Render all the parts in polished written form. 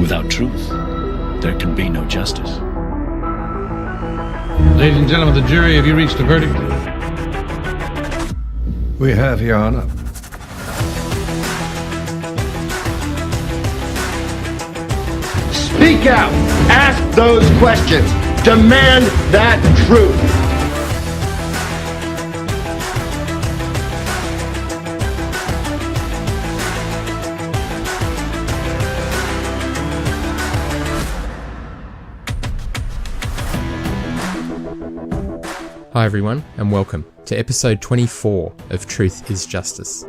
Without truth, there can be no justice. Ladies and gentlemen of the jury, have you reached a verdict? We have, Your Honor. Speak out. Ask those questions. Demand that truth. Hi everyone, and welcome to episode 24 of Truth is Justice.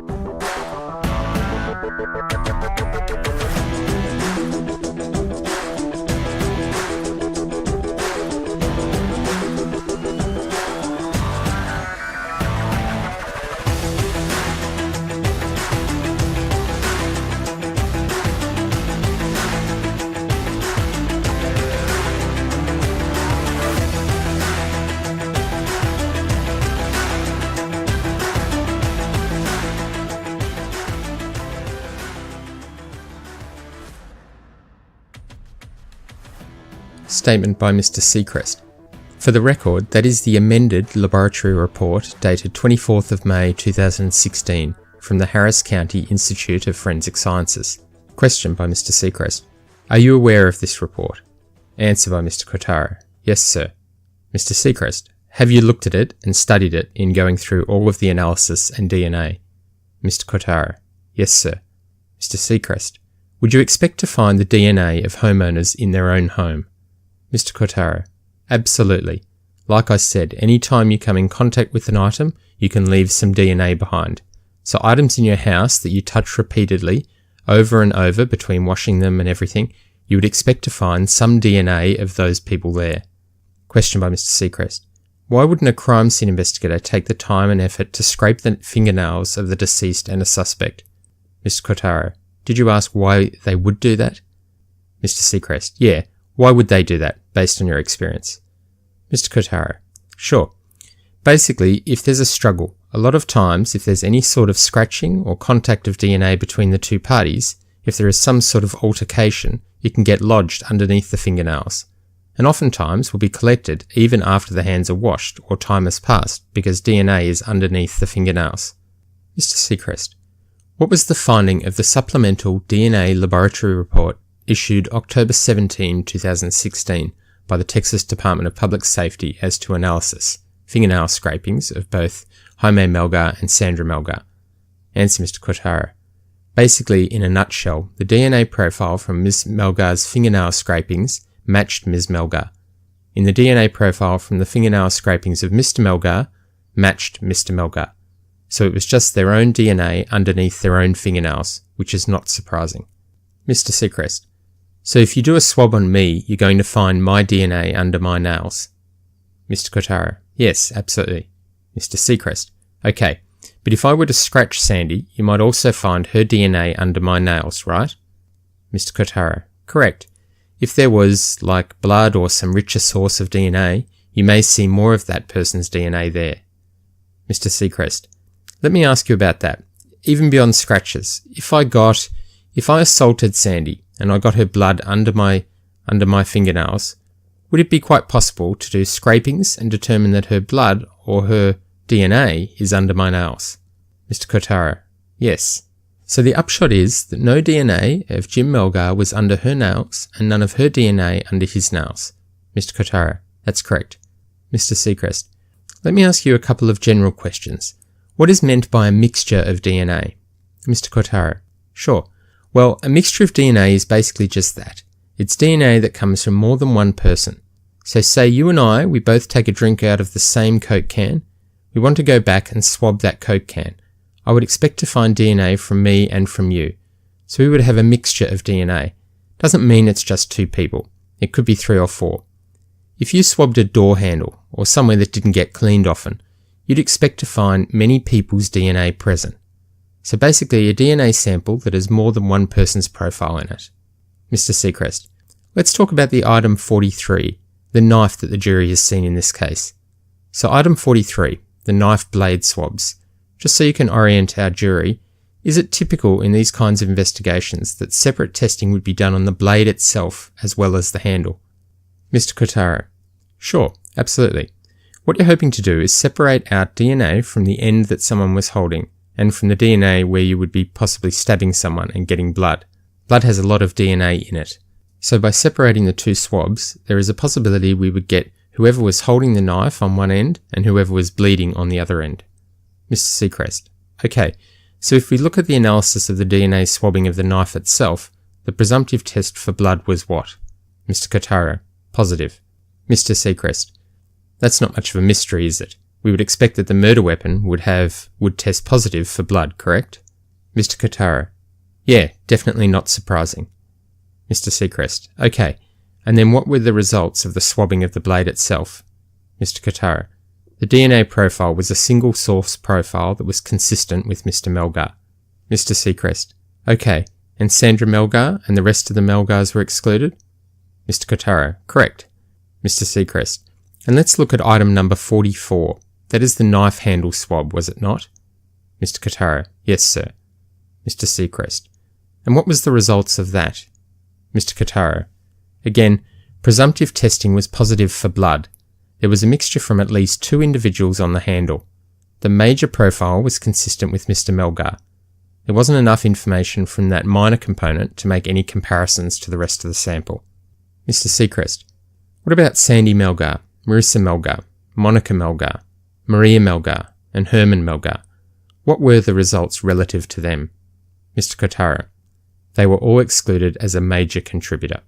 Statement by Mr Seacrest. For the record, that is the amended laboratory report dated 24th of May 2016 from the Harris County Institute of Forensic Sciences. Question by Mr Seacrest. Are you aware of this report? Answer by Mr Quartaro. Yes, sir. Mr Seacrest. Have you looked at it and studied it in going through all of the analysis and DNA? Mr Quartaro. Yes, sir. Mr Seacrest. Would you expect to find the DNA of homeowners in their own home? Mr Quartaro. Absolutely. Like I said, any time you come in contact with an item, you can leave some DNA behind. So items in your house that you touch repeatedly, over and over between washing them and everything, you would expect to find some DNA of those people there. Question by Mr Seacrest. Why wouldn't a crime scene investigator take the time and effort to scrape the fingernails of the deceased and a suspect? Mr Quartaro. Did you ask why they would do that? Mr Seacrest. Yeah. Why would they do that, based on your experience? Mr Quartaro. Sure. Basically, if there's a struggle, a lot of times if there's any sort of scratching or contact of DNA between the two parties, if there is some sort of altercation, it can get lodged underneath the fingernails, and oftentimes will be collected even after the hands are washed or time has passed because DNA is underneath the fingernails. Mr Seacrest. What was the finding of the supplemental DNA laboratory report issued October 17, 2016 by the Texas Department of Public Safety as to analysis, fingernail scrapings of both Jaime Melgar and Sandra Melgar? Answer, Mr Quartaro. Basically, in a nutshell, the DNA profile from Ms Melgar's fingernail scrapings matched Ms Melgar. In the DNA profile from the fingernail scrapings of Mr Melgar matched Mr Melgar. So it was just their own DNA underneath their own fingernails, which is not surprising. Mr Seacrest. So if you do a swab on me, you're going to find my DNA under my nails? Mr Quartaro. Yes, absolutely. Mr Seacrest. Okay, but if I were to scratch Sandy, you might also find her DNA under my nails, right? Mr Quartaro. Correct. If there was, like, blood or some richer source of DNA, you may see more of that person's DNA there. Mr Seacrest. Let me ask you about that. Even beyond scratches, if I assaulted Sandy and I got her blood under my fingernails, would it be quite possible to do scrapings and determine that her blood or her DNA is under my nails? Mr Quartaro. Yes. So the upshot is that no DNA of Jim Melgar was under her nails and none of her DNA under his nails. Mr Quartaro. That's correct. Mr Seacrest. Let me ask you a couple of general questions. What is meant by a mixture of DNA? Mr Quartaro. Sure. Well, a mixture of DNA is basically just that. It's DNA that comes from more than one person. So say you and I, we both take a drink out of the same Coke can. We want to go back and swab that Coke can. I would expect to find DNA from me and from you. So we would have a mixture of DNA. Doesn't mean it's just two people. It could be 3 or 4. If you swabbed a door handle or somewhere that didn't get cleaned often, you'd expect to find many people's DNA present. So basically a DNA sample that has more than one person's profile in it. Mr Seacrest. Let's talk about the item 43, the knife that the jury has seen in this case. So item 43, the knife blade swabs. Just so you can orient our jury, Is it typical in these kinds of investigations that separate testing would be done on the blade itself as well as the handle? Mr Quartaro: Sure, absolutely. What you're hoping to do is separate out DNA from the end that someone was holding and from the DNA where you would be possibly stabbing someone and getting blood. Blood has a lot of DNA in it. So by separating the two swabs, there is a possibility we would get whoever was holding the knife on one end and whoever was bleeding on the other end. Mr Seacrest: Okay, so if we look at the analysis of the DNA swabbing of the knife itself, the presumptive test for blood was what? Mr Quartaro: Positive. Mr Seacrest: That's not much of a mystery, is it? We would expect that the murder weapon would test positive for blood, correct? Mr Quartaro: Yeah, definitely not surprising. Mr Seacrest: Okay, and then what were the results of the swabbing of the blade itself? Mr Quartaro: The DNA profile was a single source profile that was consistent with Mr Melgar. Mr Seacrest: Okay, and Sandra Melgar and the rest of the Melgars were excluded? Mr Quartaro: Correct. Mr Seacrest: And let's look at item number 44. That is the knife handle swab, was it not? Mr Quartaro: Yes, sir. Mr Seacrest: And what was the results of that? Mr Quartaro: Again, presumptive testing was positive for blood. There was a mixture from at least 2 individuals on the handle. The major profile was consistent with Mr Melgar. There wasn't enough information from that minor component to make any comparisons to the rest of the sample. Mr Seacrest: What about Sandy Melgar, Marissa Melgar, Monica Melgar, Maria Melgar, and Herman Melgar? What were the results relative to them? Mr Quartaro: They were all excluded as a major contributor.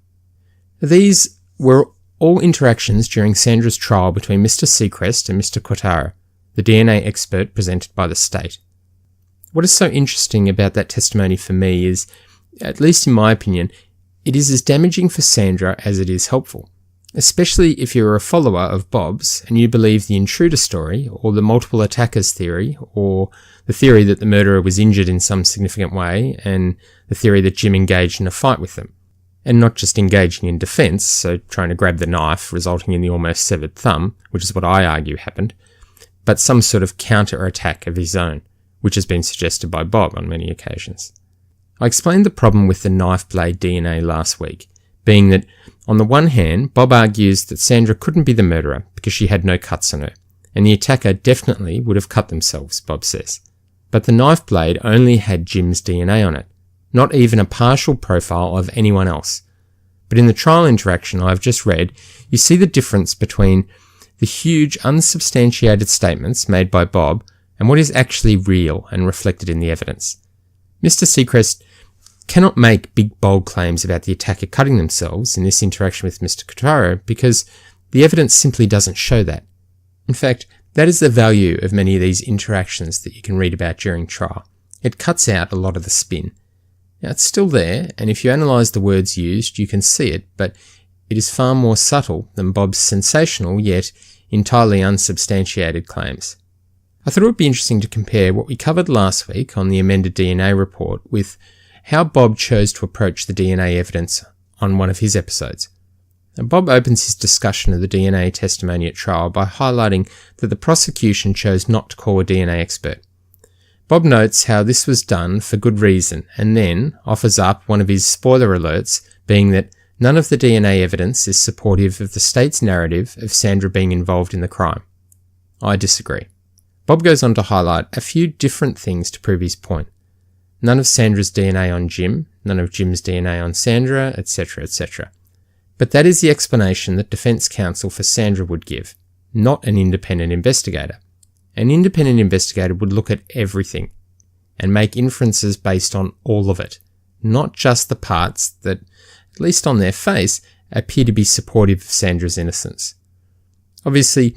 These were all interactions during Sandra's trial between Mr Seacrest and Mr Quartaro, the DNA expert presented by the state. What is so interesting about that testimony for me is, at least in my opinion, it is as damaging for Sandra as it is helpful, especially if you're a follower of Bob's and you believe the intruder story or the multiple attackers theory or the theory that the murderer was injured in some significant way and the theory that Jim engaged in a fight with them. And not just engaging in defence, so trying to grab the knife, resulting in the almost severed thumb, which is what I argue happened, but some sort of counter-attack of his own, which has been suggested by Bob on many occasions. I explained the problem with the knife blade DNA last week, being that, on the one hand, Bob argues that Sandra couldn't be the murderer because she had no cuts on her, and the attacker definitely would have cut themselves, Bob says. But the knife blade only had Jim's DNA on it, not even a partial profile of anyone else. But in the trial interaction I've just read, you see the difference between the huge unsubstantiated statements made by Bob and what is actually real and reflected in the evidence. Mr Seacrest cannot make big bold claims about the attacker cutting themselves in this interaction with Mr Quartaro because the evidence simply doesn't show that. In fact, that is the value of many of these interactions that you can read about during trial. It cuts out a lot of the spin. Now, it's still there, and if you analyse the words used, you can see it, but it is far more subtle than Bob's sensational yet entirely unsubstantiated claims. I thought it would be interesting to compare what we covered last week on the amended DNA report with how Bob chose to approach the DNA evidence on one of his episodes. Now, Bob opens his discussion of the DNA testimony at trial by highlighting that the prosecution chose not to call a DNA expert. Bob notes how this was done for good reason and then offers up one of his spoiler alerts, being that none of the DNA evidence is supportive of the state's narrative of Sandra being involved in the crime. I disagree. Bob goes on to highlight a few different things to prove his point. None of Sandra's DNA on Jim, none of Jim's DNA on Sandra, etc., etc. But that is the explanation that defence counsel for Sandra would give, not an independent investigator. An independent investigator would look at everything and make inferences based on all of it, not just the parts that, at least on their face, appear to be supportive of Sandra's innocence. Obviously,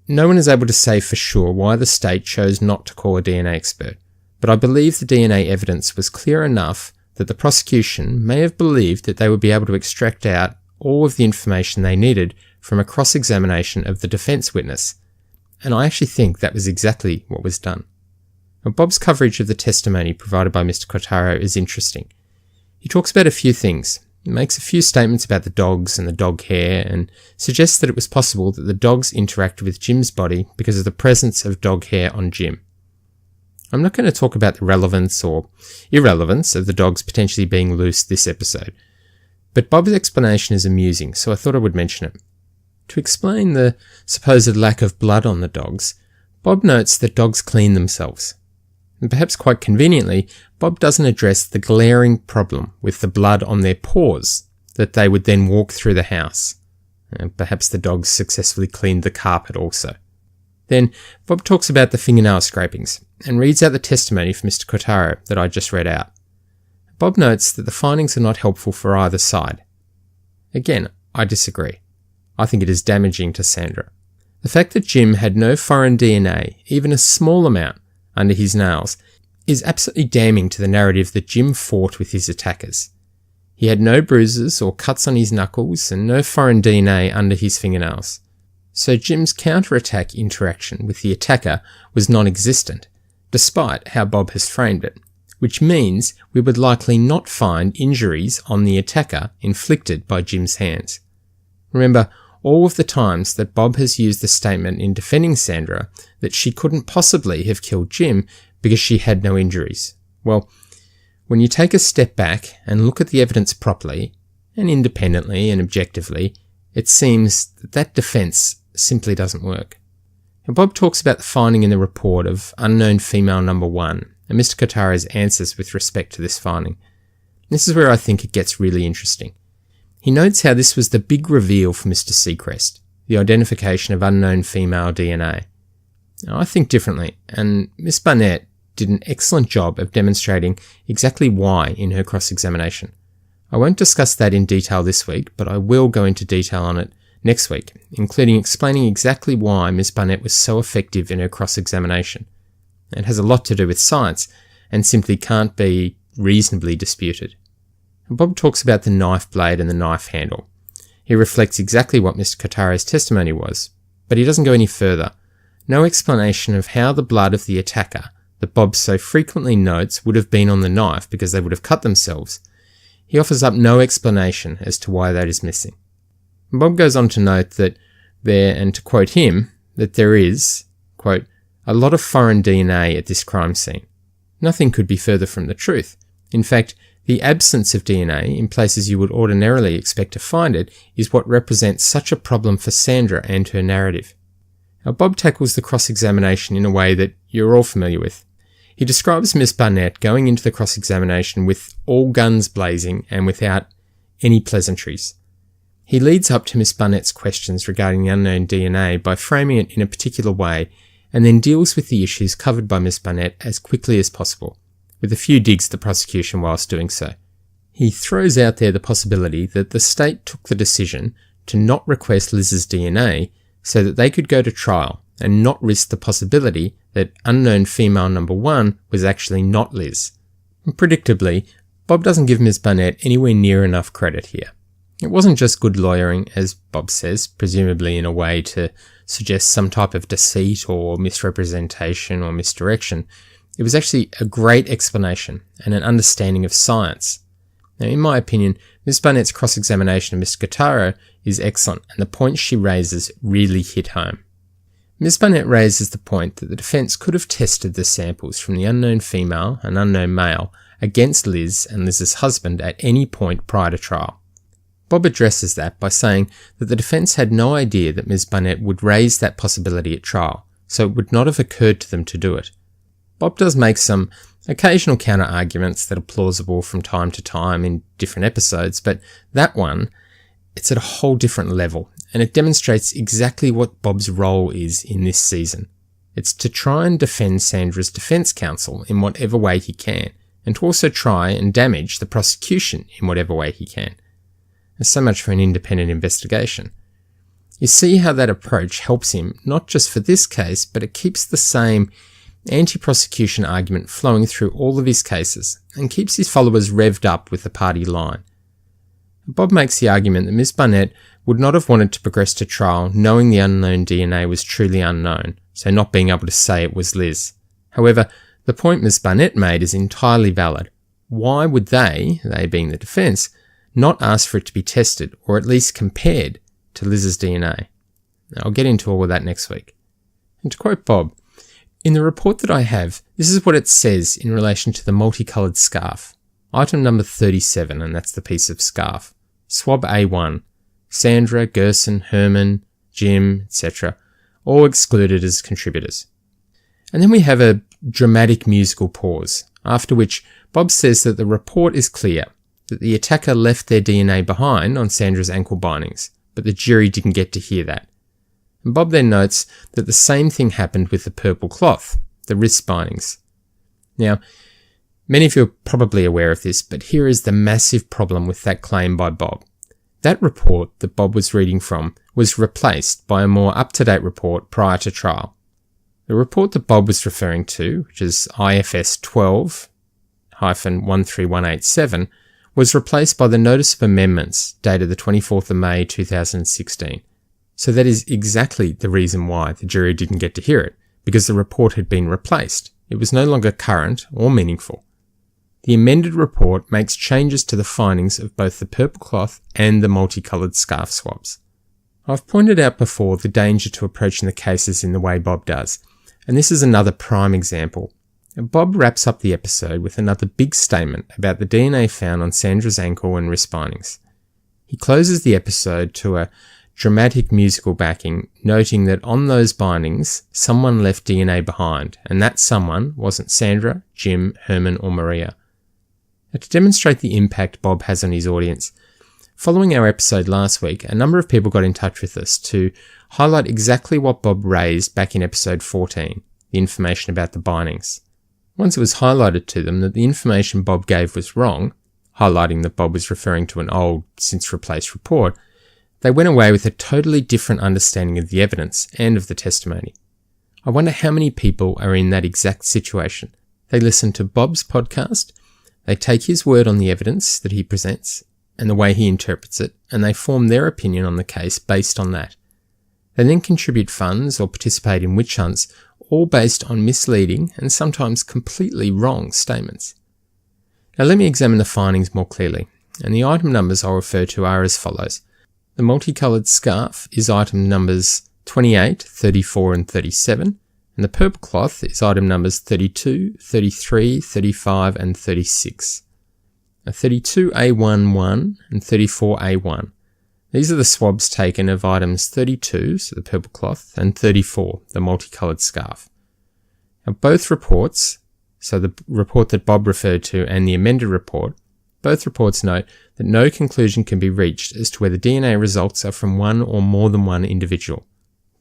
no one is able to say for sure why the state chose not to call a DNA expert, but I believe the DNA evidence was clear enough that the prosecution may have believed that they would be able to extract out all of the information they needed from a cross-examination of the defence witness, and I actually think that was exactly what was done. Now, Bob's coverage of the testimony provided by Mr Quartaro is interesting. He talks about a few things, makes a few statements about the dogs and the dog hair, and suggests that it was possible that the dogs interacted with Jim's body because of the presence of dog hair on Jim. I'm not going to talk about the relevance or irrelevance of the dogs potentially being loose this episode, but Bob's explanation is amusing, so I thought I would mention it. To explain the supposed lack of blood on the dogs, Bob notes that dogs clean themselves. And perhaps quite conveniently, Bob doesn't address the glaring problem with the blood on their paws that they would then walk through the house. And perhaps the dogs successfully cleaned the carpet also. Then Bob talks about the fingernail scrapings and reads out the testimony from Mr Quartaro that I just read out. Bob notes that the findings are not helpful for either side. Again, I disagree. I think it is damaging to Sandra. The fact that Jim had no foreign DNA, even a small amount, under his nails, is absolutely damning to the narrative that Jim fought with his attackers. He had no bruises or cuts on his knuckles and no foreign DNA under his fingernails. So Jim's counterattack interaction with the attacker was non-existent, despite how Bob has framed it, which means we would likely not find injuries on the attacker inflicted by Jim's hands. Remember, all of the times that Bob has used the statement in defending Sandra that she couldn't possibly have killed Jim because she had no injuries. Well, when you take a step back and look at the evidence properly, and independently and objectively, it seems that that defence simply doesn't work. And Bob talks about the finding in the report of unknown female number 1 and Mr Quartaro's answers with respect to this finding. This is where I think it gets really interesting. He notes how this was the big reveal for Mr Seacrest, the identification of unknown female DNA. Now, I think differently, and Miss Barnett did an excellent job of demonstrating exactly why in her cross-examination. I won't discuss that in detail this week, but I will go into detail on it next week, including explaining exactly why Miss Barnett was so effective in her cross-examination. It has a lot to do with science, and simply can't be reasonably disputed. Bob talks about the knife blade and the knife handle. He reflects exactly what Mr Quartaro's testimony was, but he doesn't go any further. No explanation of how the blood of the attacker, that Bob so frequently notes would have been on the knife because they would have cut themselves. He offers up no explanation as to why that is missing. And Bob goes on to note that there, and to quote him, that there is, quote, a lot of foreign DNA at this crime scene. Nothing could be further from the truth. In fact, the absence of DNA in places you would ordinarily expect to find it is what represents such a problem for Sandra and her narrative. Now, Bob tackles the cross-examination in a way that you're all familiar with. He describes Miss Barnett going into the cross-examination with all guns blazing and without any pleasantries. He leads up to Miss Barnett's questions regarding the unknown DNA by framing it in a particular way, and then deals with the issues covered by Miss Barnett as quickly as possible, with a few digs at the prosecution whilst doing so. He throws out there the possibility that the state took the decision to not request Liz's DNA so that they could go to trial and not risk the possibility that unknown female number 1 was actually not Liz. And predictably, Bob doesn't give Ms. Barnett anywhere near enough credit here. It wasn't just good lawyering, as Bob says, presumably in a way to suggest some type of deceit or misrepresentation or misdirection. It was actually a great explanation and an understanding of science. Now, in my opinion, Ms. Barnett's cross-examination of Mr Quartaro is excellent, and the points she raises really hit home. Ms. Barnett raises the point that the defence could have tested the samples from the unknown female and unknown male against Liz and Liz's husband at any point prior to trial. Bob addresses that by saying that the defence had no idea that Ms. Barnett would raise that possibility at trial, so it would not have occurred to them to do it. Bob does make some occasional counter-arguments that are plausible from time to time in different episodes, but that one, it's at a whole different level, and it demonstrates exactly what Bob's role is in this season. It's to try and defend Sandra's defence counsel in whatever way he can, and to also try and damage the prosecution in whatever way he can. And so much for an independent investigation. You see how that approach helps him, not just for this case, but it keeps the same anti-prosecution argument flowing through all of his cases, and keeps his followers revved up with the party line. Bob makes the argument that Ms. Barnett would not have wanted to progress to trial knowing the unknown DNA was truly unknown, so not being able to say it was Liz. However, the point Ms. Barnett made is entirely valid. Why would they being the defence, not ask for it to be tested, or at least compared to Liz's DNA? Now, I'll get into all of that next week. And to quote Bob, In the report that I have, this is what it says in relation to the multicoloured scarf. Item number 37, and that's the piece of scarf. Swab A1. Sandra, Gerson, Herman, Jim, etc. all excluded as contributors. And then we have a dramatic musical pause, after which Bob says that the report is clear, that the attacker left their DNA behind on Sandra's ankle bindings, but the jury didn't get to hear that. And Bob then notes that the same thing happened with the purple cloth, the wrist bindings. Now, many of you are probably aware of this, but here is the massive problem with that claim by Bob. That report that Bob was reading from was replaced by a more up-to-date report prior to trial. The report that Bob was referring to, which is IFS 12-13187, was replaced by the Notice of Amendments dated the 24th of May 2016. So that is exactly the reason why the jury didn't get to hear it, because the report had been replaced. It was no longer current or meaningful. The amended report makes changes to the findings of both the purple cloth and the multicoloured scarf swabs. I've pointed out before the danger to approaching the cases in the way Bob does, and this is another prime example. Bob wraps up the episode with another big statement about the DNA found on Sandra's ankle and wrist bindings. He closes the episode to a dramatic musical backing, noting that on those bindings, someone left DNA behind, and that someone wasn't Sandra, Jim, Herman, or Maria. Now, to demonstrate the impact Bob has on his audience, following our episode last week, a number of people got in touch with us to highlight exactly what Bob raised back in episode 14, the information about the bindings. Once it was highlighted to them that the information Bob gave was wrong, highlighting that Bob was referring to an old, since-replaced report, they went away with a totally different understanding of the evidence and of the testimony. I wonder how many people are in that exact situation. They listen to Bob's podcast, they take his word on the evidence that he presents and the way he interprets it, and they form their opinion on the case based on that. They then contribute funds or participate in witch hunts, all based on misleading and sometimes completely wrong statements. Now let me examine the findings more clearly, and the item numbers I'll refer to are as follows. The multicoloured scarf is item numbers 28, 34 and 37, and the purple cloth is item numbers 32, 33, 35 and 36. Now 32A11 and 34A1. These are the swabs taken of items 32, so the purple cloth, and 34, the multicoloured scarf. Now both reports, so the report that Bob referred to and the amended report, both reports note that no conclusion can be reached as to whether DNA results are from one or more than one individual.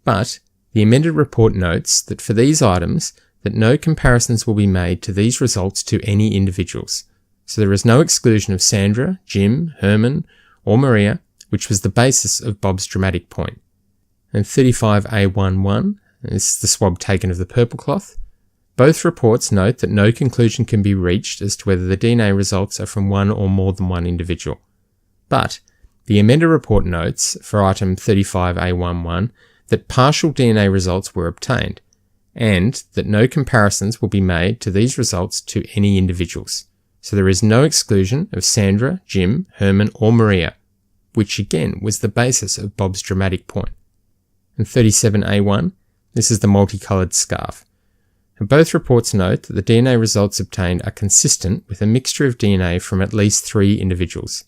But the amended report notes that for these items, that no comparisons will be made to these results to any individuals. So there is no exclusion of Sandra, Jim, Herman, or Maria, which was the basis of Bob's dramatic point. And 35A11 is the swab taken of the purple cloth. Both reports note that no conclusion can be reached as to whether the DNA results are from one or more than one individual. But the amended report notes, for item 35A11, that partial DNA results were obtained, and that no comparisons will be made to these results to any individuals. So there is no exclusion of Sandra, Jim, Herman, or Maria, which again was the basis of Bob's dramatic point. And 37A1, this is the multicoloured scarf. And both reports note that the DNA results obtained are consistent with a mixture of DNA from at least 3 individuals.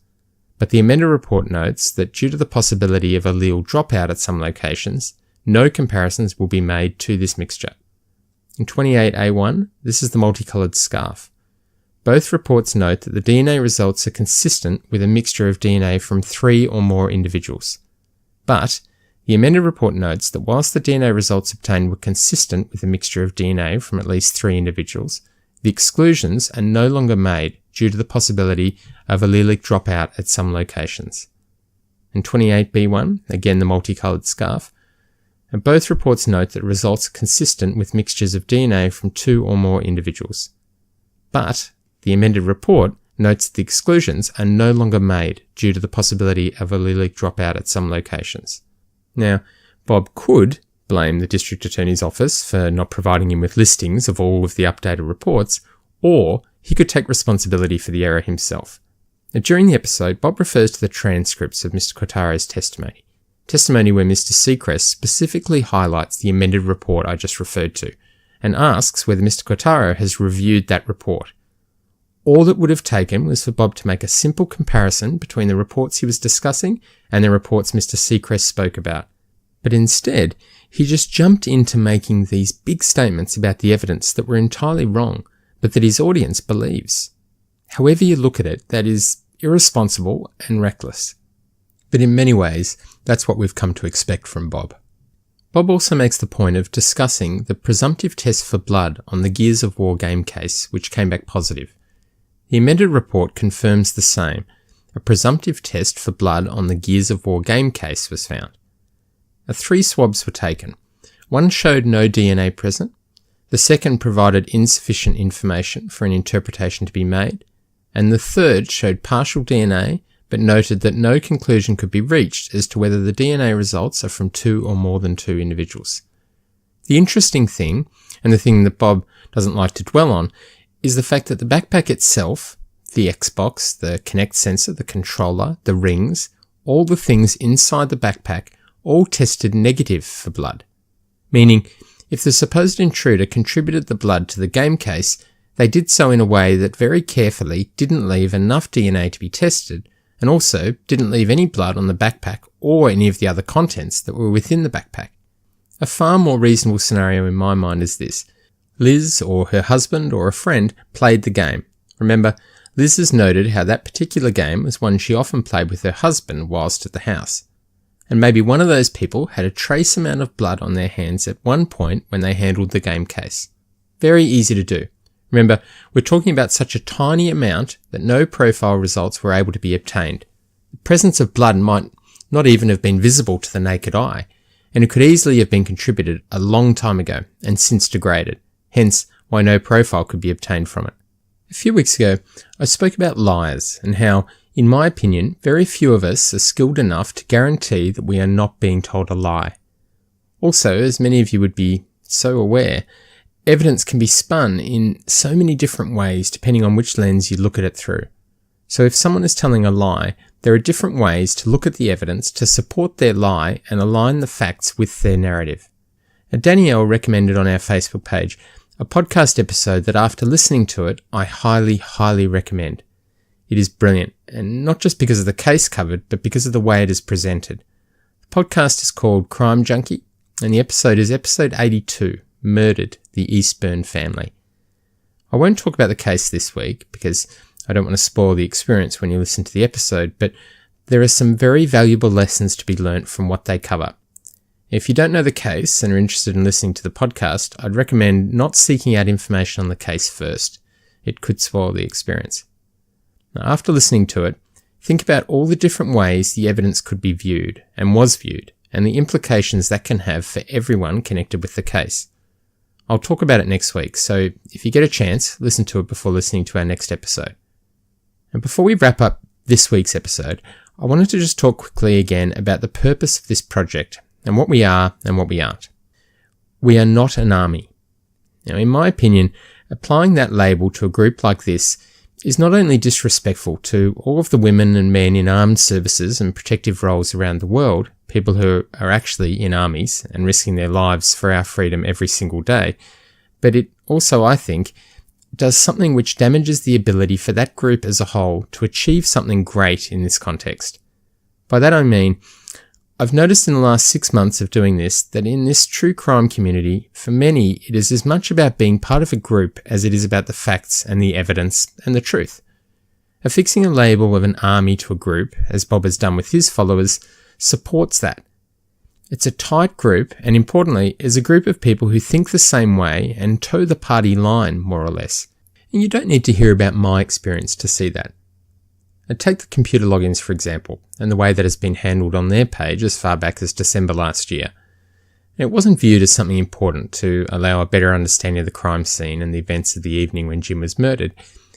But the amended report notes that due to the possibility of allele dropout at some locations, no comparisons will be made to this mixture. In 28A1, this is the multicoloured scarf. Both reports note that the DNA results are consistent with a mixture of DNA from 3 or more individuals. But the amended report notes that whilst the DNA results obtained were consistent with a mixture of DNA from at least 3 individuals, the exclusions are no longer made due to the possibility of allelic dropout at some locations. In 28B1, again the multicoloured scarf, and both reports note that results are consistent with mixtures of DNA from 2 or more individuals. But the amended report notes that the exclusions are no longer made due to the possibility of allelic dropout at some locations. Now, Bob could blame the District Attorney's Office for not providing him with listings of all of the updated reports, or he could take responsibility for the error himself. Now, during the episode, Bob refers to the transcripts of Mr Quartaro's testimony where Mr Seacrest specifically highlights the amended report I just referred to, and asks whether Mr Quartaro has reviewed that report. All it would have taken was for Bob to make a simple comparison between the reports he was discussing and the reports Mr Seacrest spoke about. But instead, he just jumped into making these big statements about the evidence that were entirely wrong, but that his audience believes. However you look at it, that is irresponsible and reckless. But in many ways, that's what we've come to expect from Bob. Bob also makes the point of discussing the presumptive test for blood on the Gears of War game case, which came back positive. The amended report confirms the same. A presumptive test for blood on the Gears of War game case was found. 3 swabs were taken. One showed no DNA present. The second provided insufficient information for an interpretation to be made. And the third showed partial DNA, but noted that no conclusion could be reached as to whether the DNA results are from 2 or more than 2 individuals. The interesting thing, and the thing that Bob doesn't like to dwell on, is the fact that the backpack itself, the Xbox, the Kinect sensor, the controller, the rings, all the things inside the backpack all tested negative for blood. Meaning, if the supposed intruder contributed the blood to the game case, they did so in a way that very carefully didn't leave enough DNA to be tested, and also didn't leave any blood on the backpack or any of the other contents that were within the backpack. A far more reasonable scenario in my mind is this. Liz or her husband or a friend played the game. Remember, Liz has noted how that particular game was one she often played with her husband whilst at the house. And maybe one of those people had a trace amount of blood on their hands at one point when they handled the game case. Very easy to do. Remember, we're talking about such a tiny amount that no profile results were able to be obtained. The presence of blood might not even have been visible to the naked eye, and it could easily have been contributed a long time ago and since degraded, hence why no profile could be obtained from it. A few weeks ago, I spoke about lies and how, in my opinion, very few of us are skilled enough to guarantee that we are not being told a lie. Also, as many of you would be so aware, evidence can be spun in so many different ways depending on which lens you look at it through. So if someone is telling a lie, there are different ways to look at the evidence to support their lie and align the facts with their narrative. Danielle recommended on our Facebook page a podcast episode that after listening to it, I highly, highly recommend. It is brilliant, and not just because of the case covered, but because of the way it is presented. The podcast is called Crime Junkie, and the episode is episode 82, Murdered, the Eastburn Family. I won't talk about the case this week because I don't want to spoil the experience when you listen to the episode, but there are some very valuable lessons to be learnt from what they cover. If you don't know the case and are interested in listening to the podcast, I'd recommend not seeking out information on the case first. It could spoil the experience. Now, after listening to it, think about all the different ways the evidence could be viewed and was viewed, and the implications that can have for everyone connected with the case. I'll talk about it next week, so if you get a chance, listen to it before listening to our next episode. And before we wrap up this week's episode, I wanted to just talk quickly again about the purpose of this project and what we are and what we aren't. We are not an army. Now, in my opinion, applying that label to a group like this is not only disrespectful to all of the women and men in armed services and protective roles around the world, people who are actually in armies and risking their lives for our freedom every single day, but it also, I think, does something which damages the ability for that group as a whole to achieve something great in this context. By that I mean, I've noticed in the last 6 months of doing this that in this true crime community, for many, it is as much about being part of a group as it is about the facts and the evidence and the truth. Affixing a label of an army to a group, as Bob has done with his followers, supports that. It's a tight group, and importantly, is a group of people who think the same way and toe the party line, more or less. And you don't need to hear about my experience to see that. And take the computer logins, for example, and the way that has been handled on their page as far back as December last year. It wasn't viewed as something important to allow a better understanding of the crime scene and the events of the evening when Jim was murdered.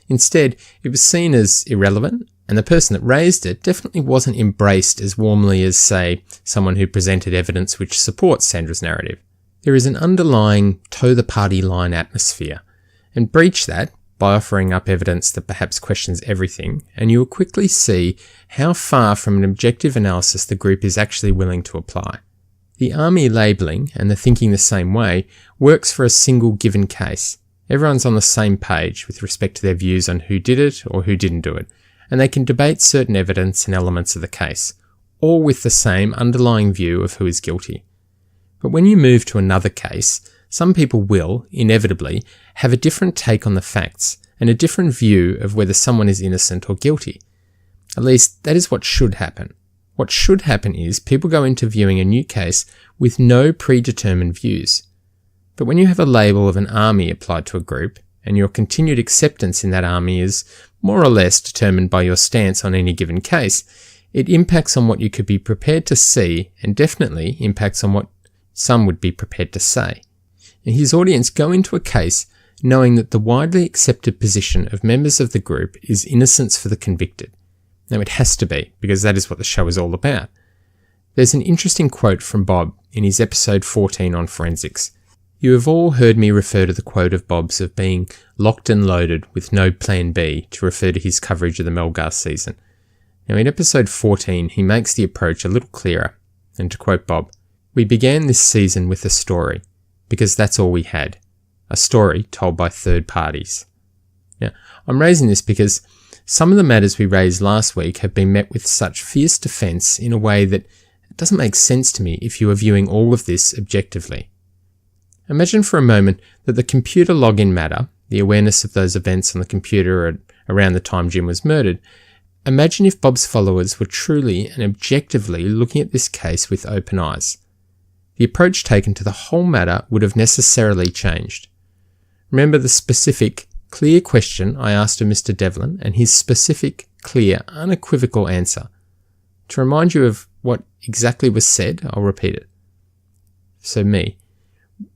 Instead, it was seen as irrelevant, and the person that raised it definitely wasn't embraced as warmly as, say, someone who presented evidence which supports Sandra's narrative. There is an underlying toe-the-party line atmosphere, and breach that by offering up evidence that perhaps questions everything, and you will quickly see how far from an objective analysis the group is actually willing to apply. The army labelling and the thinking the same way works for a single given case. Everyone's on the same page with respect to their views on who did it or who didn't do it, and they can debate certain evidence and elements of the case, all with the same underlying view of who is guilty. But when you move to another case, some people will, inevitably, have a different take on the facts and a different view of whether someone is innocent or guilty. At least, that is what should happen. What should happen is people go into viewing a new case with no predetermined views. But when you have a label of an army applied to a group, and your continued acceptance in that army is more or less determined by your stance on any given case, it impacts on what you could be prepared to see and definitely impacts on what some would be prepared to say. And his audience go into a case knowing that the widely accepted position of members of the group is innocence for the convicted. Now it has to be, because that is what the show is all about. There's an interesting quote from Bob in his episode 14 on forensics. You have all heard me refer to the quote of Bob's of being locked and loaded with no plan B to refer to his coverage of the Melgar season. Now in episode 14 he makes the approach a little clearer, and to quote Bob, "We began this season with a story, because that's all we had. A story told by third parties." Now I'm raising this because some of the matters we raised last week have been met with such fierce defence in a way that it doesn't make sense to me if you are viewing all of this objectively. Imagine for a moment that the computer login matter, the awareness of those events on the computer around the time Jim was murdered, imagine if Bob's followers were truly and objectively looking at this case with open eyes. The approach taken to the whole matter would have necessarily changed. Remember the specific, clear question I asked of Mr. Devlin and his specific, clear, unequivocal answer. To remind you of what exactly was said, I'll repeat it. So me.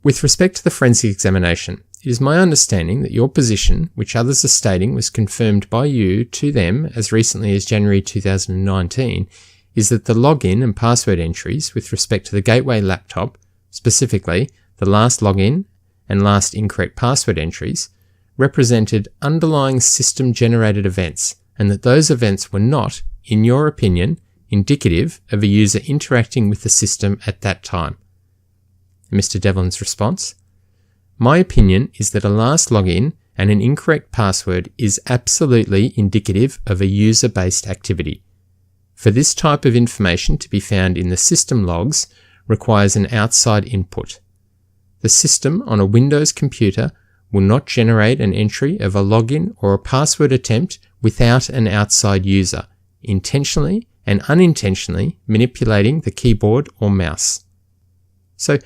With respect to the forensic examination, it is my understanding that your position, which others are stating was confirmed by you to them as recently as January 2019, is that the login and password entries with respect to the Gateway laptop, specifically the last login and last incorrect password entries, represented underlying system-generated events, and that those events were not, in your opinion, indicative of a user interacting with the system at that time. Mr. Devlin's response: "My opinion is that a last login and an incorrect password is absolutely indicative of a user-based activity. For this type of information to be found in the system logs requires an outside input. The system on a Windows computer will not generate an entry of a login or a password attempt without an outside user, intentionally and unintentionally manipulating the keyboard or mouse." So,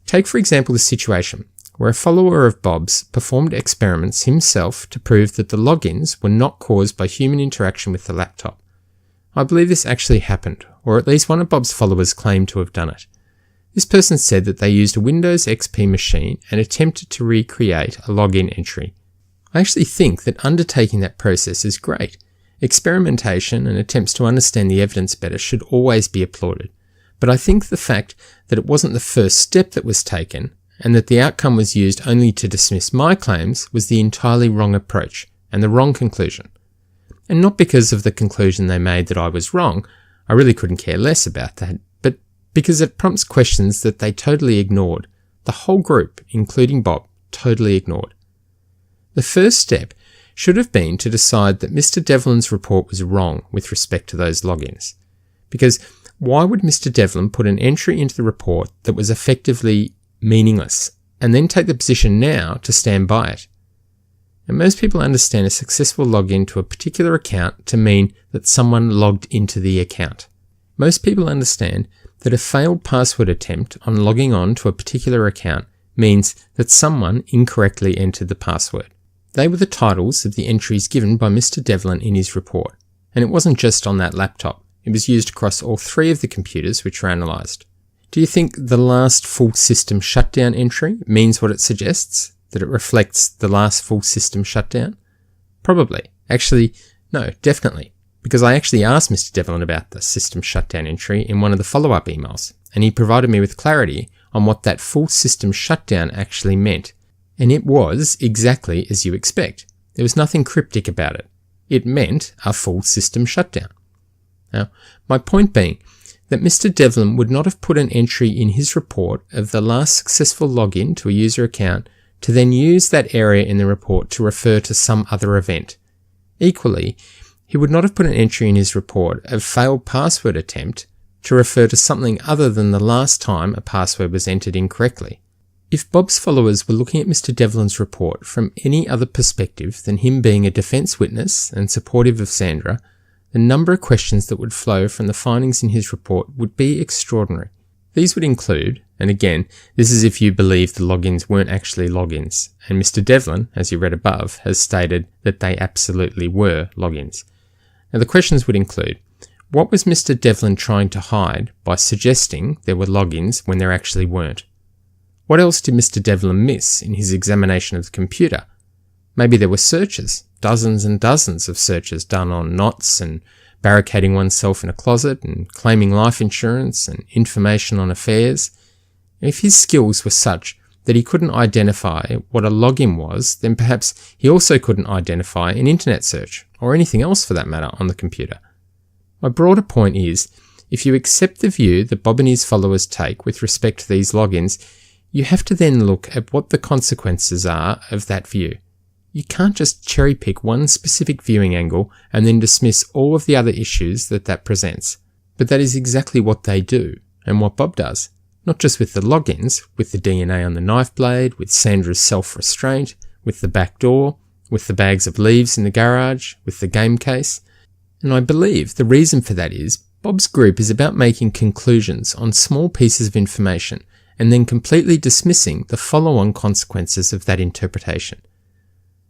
take for example the situation where a follower of Bob's performed experiments himself to prove that the logins were not caused by human interaction with the laptop. I believe this actually happened, or at least one of Bob's followers claimed to have done it. This person said that they used a Windows XP machine and attempted to recreate a login entry. I actually think that undertaking that process is great. Experimentation and attempts to understand the evidence better should always be applauded. But I think the fact that it wasn't the first step that was taken, and that the outcome was used only to dismiss my claims, was the entirely wrong approach and the wrong conclusion. And not because of the conclusion they made that I was wrong, I really couldn't care less about that, but because it prompts questions that they totally ignored. The whole group, including Bob, totally ignored. The first step should have been to decide that Mr. Devlin's report was wrong with respect to those logins. Because why would Mr. Devlin put an entry into the report that was effectively meaningless, and then take the position now to stand by it? And most people understand a successful login to a particular account to mean that someone logged into the account. Most people understand that a failed password attempt on logging on to a particular account means that someone incorrectly entered the password. They were the titles of the entries given by Mr. Devlin in his report, and it wasn't just on that laptop. It was used across all three of the computers which were analysed. Do you think the last full system shutdown entry means what it suggests? That it reflects the last full system shutdown? Probably. Actually, no, definitely. Because I actually asked Mr. Devlin about the system shutdown entry in one of the follow-up emails, and he provided me with clarity on what that full system shutdown actually meant. And it was exactly as you expect. There was nothing cryptic about it. It meant a full system shutdown. Now, my point being that Mr Devlin would not have put an entry in his report of the last successful login to a user account to then use that area in the report to refer to some other event. Equally, he would not have put an entry in his report of failed password attempt to refer to something other than the last time a password was entered incorrectly. If Bob's followers were looking at Mr Devlin's report from any other perspective than him being a defence witness and supportive of Sandra, the number of questions that would flow from the findings in his report would be extraordinary. These would include, and again, this is if you believe the logins weren't actually logins, and Mr Devlin, as you read above, has stated that they absolutely were logins. Now the questions would include, what was Mr Devlin trying to hide by suggesting there were logins when there actually weren't? What else did Mr Devlin miss in his examination of the computer? Maybe there were searches, dozens and dozens of searches done on knots and barricading oneself in a closet and claiming life insurance and information on affairs. If his skills were such that he couldn't identify what a login was, then perhaps he also couldn't identify an internet search, or anything else for that matter, on the computer. My broader point is, if you accept the view that Bob and his followers take with respect to these logins, you have to then look at what the consequences are of that view. You can't just cherry pick one specific viewing angle and then dismiss all of the other issues that presents. But that is exactly what they do, and what Bob does. Not just with the logins, with the DNA on the knife blade, with Sandra's self-restraint, with the back door, with the bags of leaves in the garage, with the game case. And I believe the reason for that is Bob's group is about making conclusions on small pieces of information and then completely dismissing the follow-on consequences of that interpretation.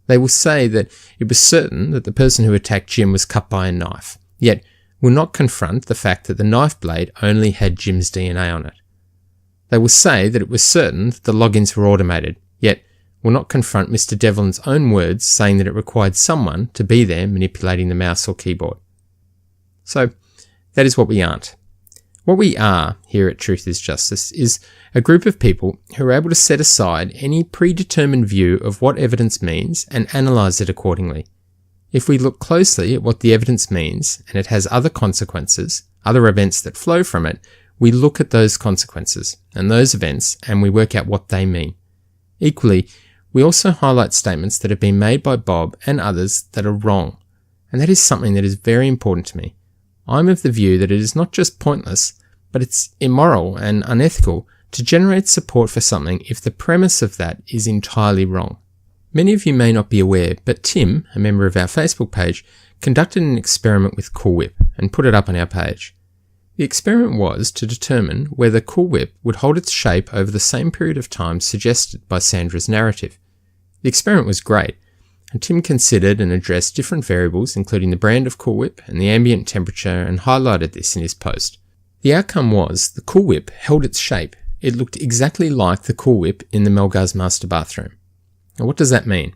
They will say that it was certain that the person who attacked Jim was cut by a knife, yet will not confront the fact that the knife blade only had Jim's DNA on it. They will say that it was certain that the logins were automated, yet will not confront Mr Devlin's own words saying that it required someone to be there manipulating the mouse or keyboard. So, that is what we aren't. What we are here at Truth is Justice is a group of people who are able to set aside any predetermined view of what evidence means and analyse it accordingly. If we look closely at what the evidence means and it has other consequences, other events that flow from it, we look at those consequences and those events and we work out what they mean. Equally, we also highlight statements that have been made by Bob and others that are wrong, and that is something that is very important to me. I'm of the view that it is not just pointless, but it's immoral and unethical to generate support for something if the premise of that is entirely wrong. Many of you may not be aware, but Tim, a member of our Facebook page, conducted an experiment with Cool Whip and put it up on our page. The experiment was to determine whether Cool Whip would hold its shape over the same period of time suggested by Sandra's narrative. The experiment was great, and Tim considered and addressed different variables including the brand of Cool Whip and the ambient temperature and highlighted this in his post. The outcome was the Cool Whip held its shape. It looked exactly like the Cool Whip in the Melgar's master bathroom. Now what does that mean?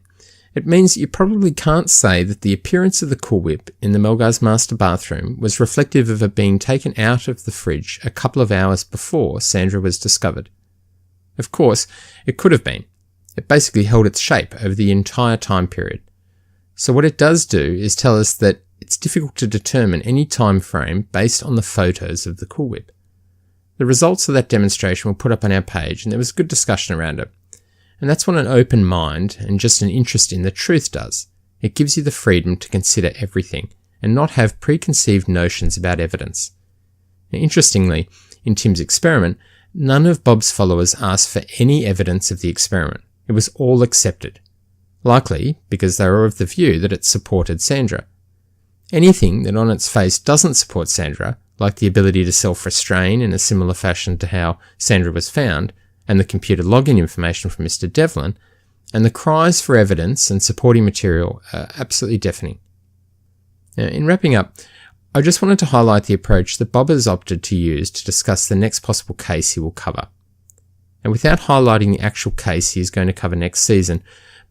It means that you probably can't say that the appearance of the Cool Whip in the Melgar's master bathroom was reflective of it being taken out of the fridge a couple of hours before Sandra was discovered. Of course, it could have been. It basically held its shape over the entire time period. So what it does do is tell us that it's difficult to determine any time frame based on the photos of the Cool Whip. The results of that demonstration were put up on our page and there was good discussion around it. And that's what an open mind and just an interest in the truth does. It gives you the freedom to consider everything and not have preconceived notions about evidence. Now, interestingly, in Tim's experiment, none of Bob's followers asked for any evidence of the experiment. It was all accepted. Likely because they were of the view that it supported Sandra. Anything that on its face doesn't support Sandra, like the ability to self-restrain in a similar fashion to how Sandra was found, and the computer login information from Mr Devlin, and the cries for evidence and supporting material are absolutely deafening. Now, in wrapping up, I just wanted to highlight the approach that Bob has opted to use to discuss the next possible case he will cover. And without highlighting the actual case he is going to cover next season,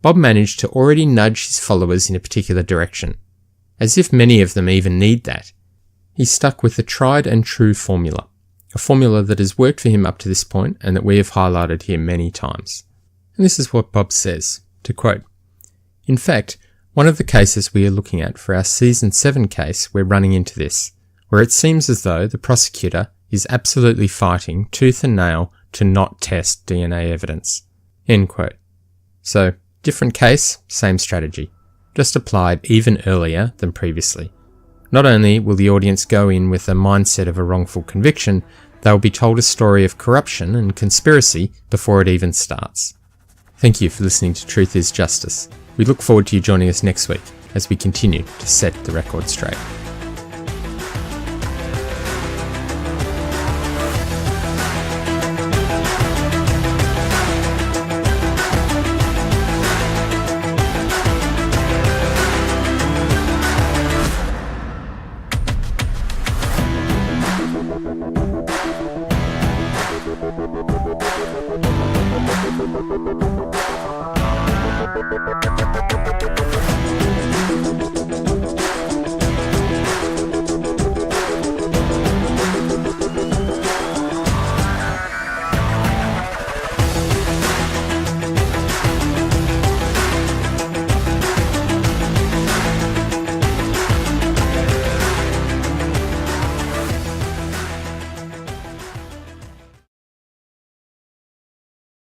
Bob managed to already nudge his followers in a particular direction. As if many of them even need that. He stuck with the tried and true formula, a formula that has worked for him up to this point and that we have highlighted here many times. And this is what Bob says, to quote, "In fact, one of the cases we are looking at for our Season 7 case, we're running into this, where it seems as though the prosecutor is absolutely fighting tooth and nail to not test DNA evidence." End quote. So, different case, same strategy, just applied even earlier than previously. Not only will the audience go in with a mindset of a wrongful conviction, they will be told a story of corruption and conspiracy before it even starts. Thank you for listening to Truth is Justice. We look forward to you joining us next week as we continue to set the record straight.